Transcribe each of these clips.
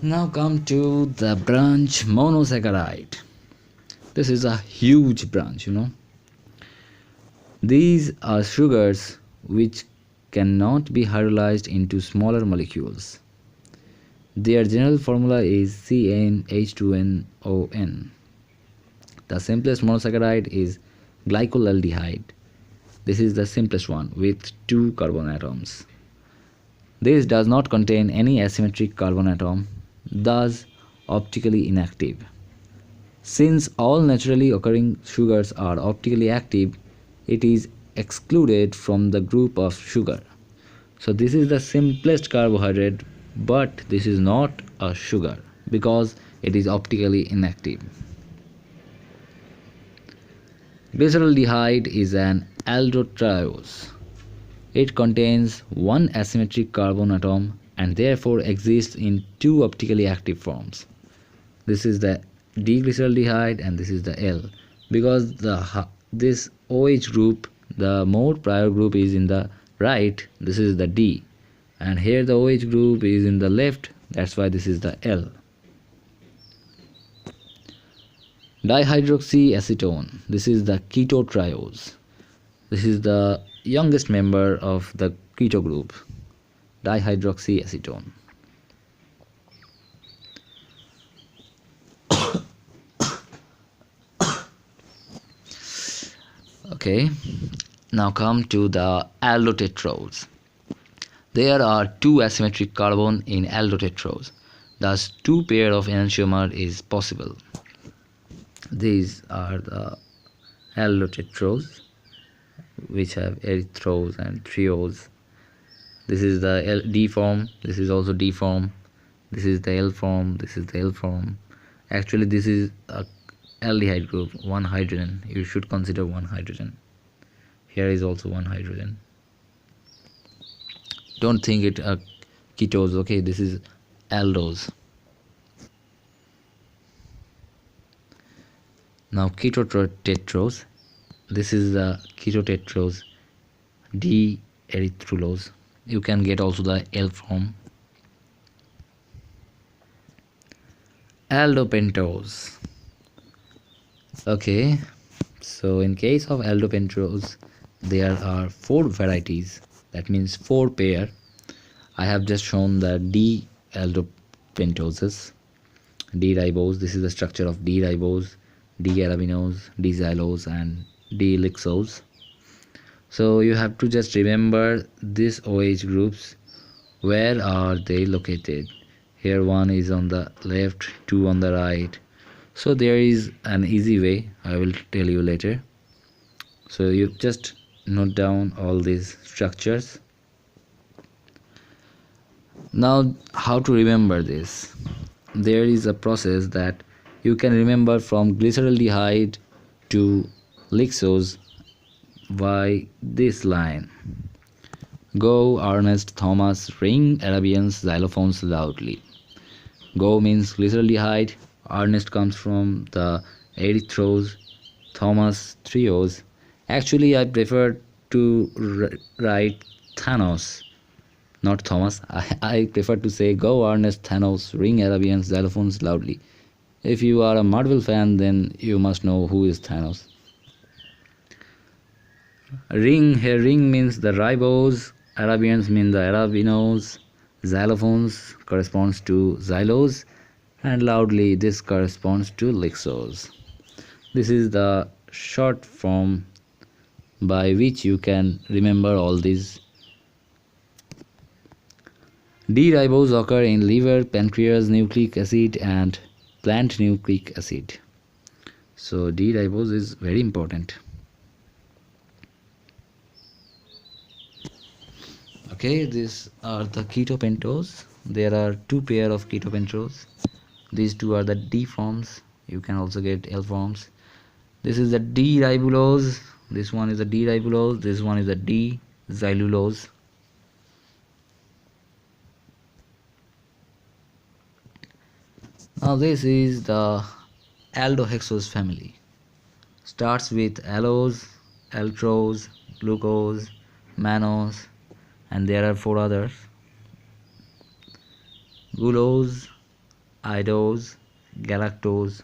Now come to the branch monosaccharide. This is a huge branch. These are sugars which cannot be hydrolyzed into smaller molecules. Their general formula is CnH2nON. The simplest monosaccharide is glycolaldehyde. This is the simplest one with 2 carbon atoms. This does not contain any asymmetric carbon atom, thus optically inactive. Since all naturally occurring sugars are optically active, it is excluded from the group of sugar. So this is the simplest carbohydrate, but this is not a sugar because it is optically inactive. Glyceraldehyde is an aldose. It contains one asymmetric carbon atom and therefore exists in 2 optically active forms. This is the D-glyceraldehyde and this is the L. Because this OH group, the more prior group is in the right, this is the D. And here the OH group is in the left, that's why this is the L. Dihydroxyacetone, this is the keto triose. This is the youngest member of the keto group, dihydroxyacetone. Okay, now come to the aldotetrose. There are 2 asymmetric carbon in aldotetrose, thus 2 pair of enantiomer is possible. These are the aldotetrose, which have erythrose and triose. This is the D form, this is also D form, this is the L form, this is the L form. Actually this is a aldehyde group, 1 hydrogen. You should consider 1 hydrogen. Here is also 1 hydrogen. Don't think it a ketose, okay? This is aldose. Now ketotetrose. This is the ketotetrose, D-erythrulose. You can get also the L form. Aldopentose. Okay, so in case of aldopentose, there are 4 varieties. That means 4 pair. I have just shown the D-aldopentoses, D-ribose. This is the structure of D-ribose, D-arabinose, D-xylose, and D-lixose. So you have to just remember these OH groups. Where are they located? Here 1 is on the left, 2 on the right. So there is an easy way, I will tell you later. So you just note down all these structures. Now how to remember this? There is a process that you can remember from glyceraldehyde to lixose by this line. Go, Ernest, Thomas, ring Arabians xylophones loudly. Go means glyceraldehyde, Ernest comes from the erythrose, Thomas triose. Actually I prefer to write Thanos, not Thomas. I prefer to say go Ernest, Thanos, ring Arabians xylophones loudly. If you are a Marvel fan, then you must know who is Thanos. Ring, here ring means the ribose, Arabians mean the arabinose, xylophones corresponds to xylose, and loudly this corresponds to lixose. This is the short form by which you can remember all these. D-ribose occur in liver, pancreas, nucleic acid, and plant nucleic acid. So D-ribose is very important. Okay, these are the ketopentose. There are 2 pair of ketopentose. These 2 are the D forms. You can also get L forms. This is the D-ribulose. This one is the D-ribulose. This one is the D-xylulose. Now this is the aldohexose family. Starts with allose, altrose, glucose, mannose, and there are 4 others: glucose, Aldose, galactose,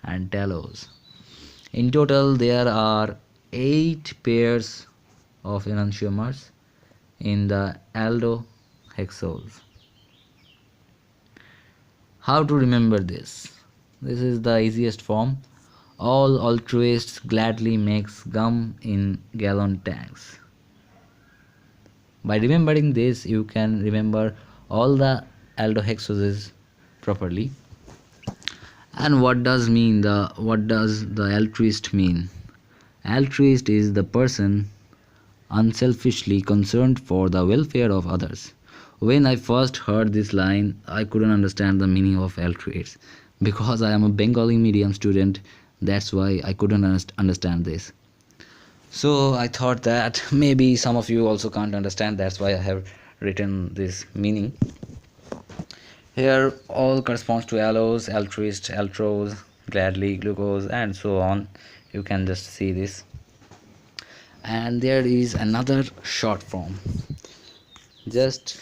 and talose. In total, there are 8 pairs of enantiomers in the aldohexose. How to remember this? This is the easiest form. All altruists gladly makes gum in gallon tanks. By remembering this, you can remember all the aldohexoses properly. And what does the altruist mean? Altruist is the person unselfishly concerned for the welfare of others. When I first heard this line, I couldn't understand the meaning of altruist because I am a Bengali medium student. That's why I couldn't understand this. So I thought that maybe some of you also can't understand. That's why I have written this meaning. Here all corresponds to allose, altruist, altrose, gladly, glucose, and so on. You can just see this. And there is another short form. Just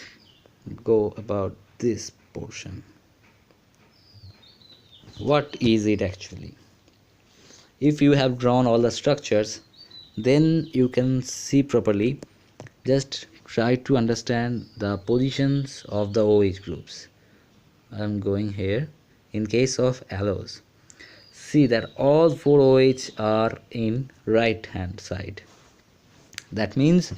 go about this portion. What is it actually? If you have drawn all the structures, then you can see properly. Just try to understand the positions of the OH groups. I am going here. In case of allose, see that all 4 OH are in right hand side. That means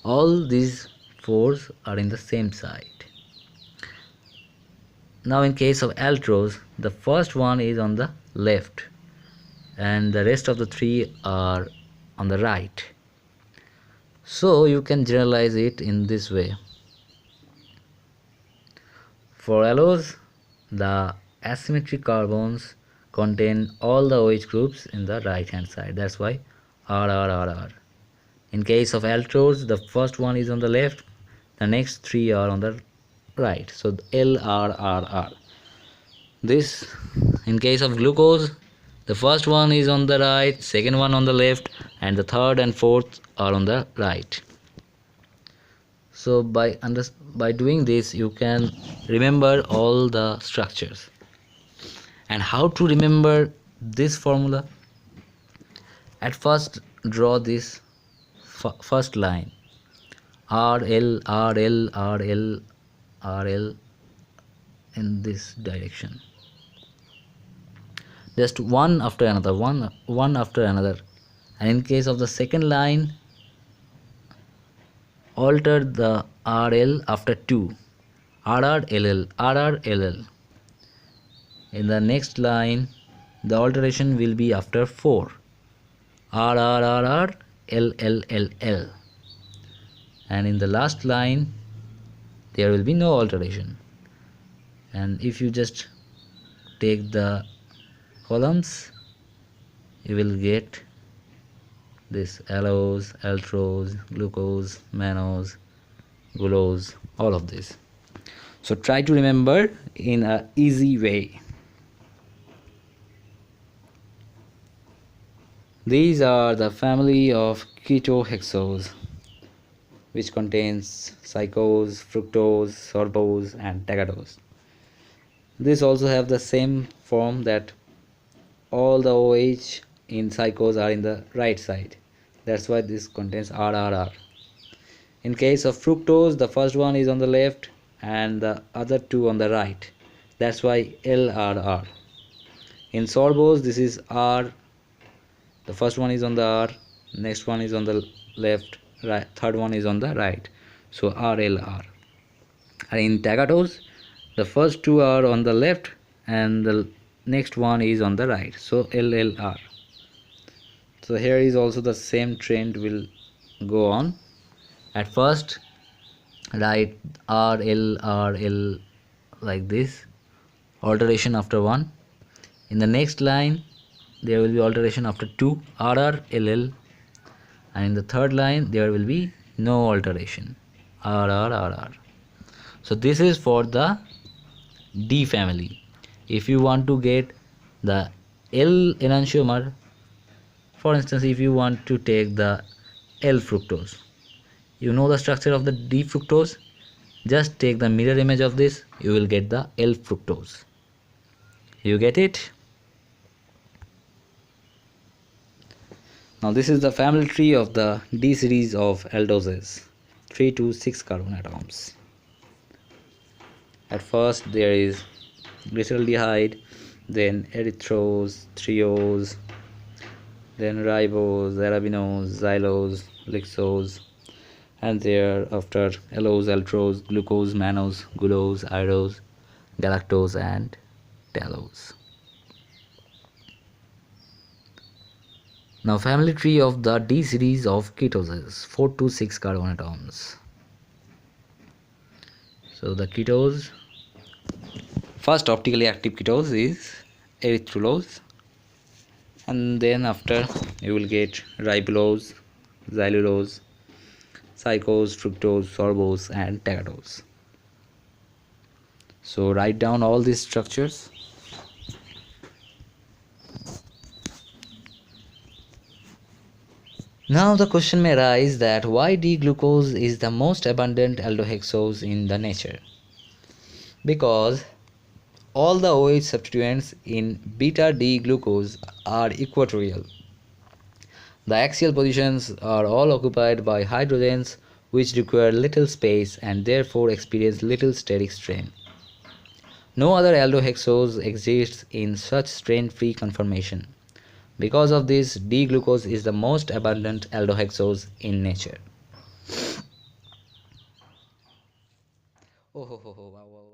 all these 4s are in the same side. Now in case of altrose, the first one is on the left and the rest of the 3 are on the right. So you can generalize it in this way. For allose, the asymmetric carbons contain all the OH groups in the right hand side. That's why RRRR. In case of altrose, the first one is on the left, the next 3 are on the right. So LRRR. This, in case of glucose, the first one is on the right, second one on the left, and the third and fourth are on the right. So by doing this, you can remember all the structures. And how to remember this formula? At first, draw this first line. RL, RL, RL, RL in this direction. Just one after another, one after another. And in case of the second line, alter the RL after 2. RR, LL, RR, LL. In the next line, the alteration will be after 4. RR, LL, LL. And in the last line, there will be no alteration. And if you just take the columns, you will get this allose, altrose, glucose, mannose, glucose, all of this. So try to remember in an easy way. These are the family of ketohexose, which contains psychose, fructose, sorbose, and tagatose. This also have the same form, that all the OH in psychose are in the right side. That's why this contains RRR. In case of fructose, the first one is on the left and the other 2 on the right. That's why LRR. In sorbose, this is R. The first one is on the R, next one is on the left, right, third one is on the right. So RLR. And in tagatose, the first 2 are on the left and the next one is on the right. So LLR. So here is also the same trend will go on. At first, write RL like this, alteration after 1. In the next line, there will be alteration after 2, RR, LL. And in the third line, there will be no alteration, RR. So this is for the D family. If you want to get the L enantiomer, for instance, if you want to take the L fructose, you know the structure of the D fructose, just take the mirror image of this, you will get the L fructose. You get it? Now this is the family tree of the D series of aldoses, 3 to 6 carbon atoms. At first there is glyceraldehyde, then erythrose, triose, then ribose, arabinose, xylose, lixose, and thereafter allose, altrose, glucose, mannose, glucose, iodose, galactose, and talose. Now family tree of the D series of ketoses, 4 to 6 carbon atoms. So the ketose, first optically active ketose is erythrulose, and then after you will get ribulose, xylulose, psychose, fructose, sorbose, and tagatose. So write down all these structures. Now the question may arise that why D-glucose is the most abundant aldohexose in the nature? Because all the OH substituents in beta-D-glucose are equatorial. The axial positions are all occupied by hydrogens which require little space and therefore experience little steric strain. No other aldohexose exists in such strain-free conformation. Because of this, D-glucose is the most abundant aldohexose in nature. Oh, wow.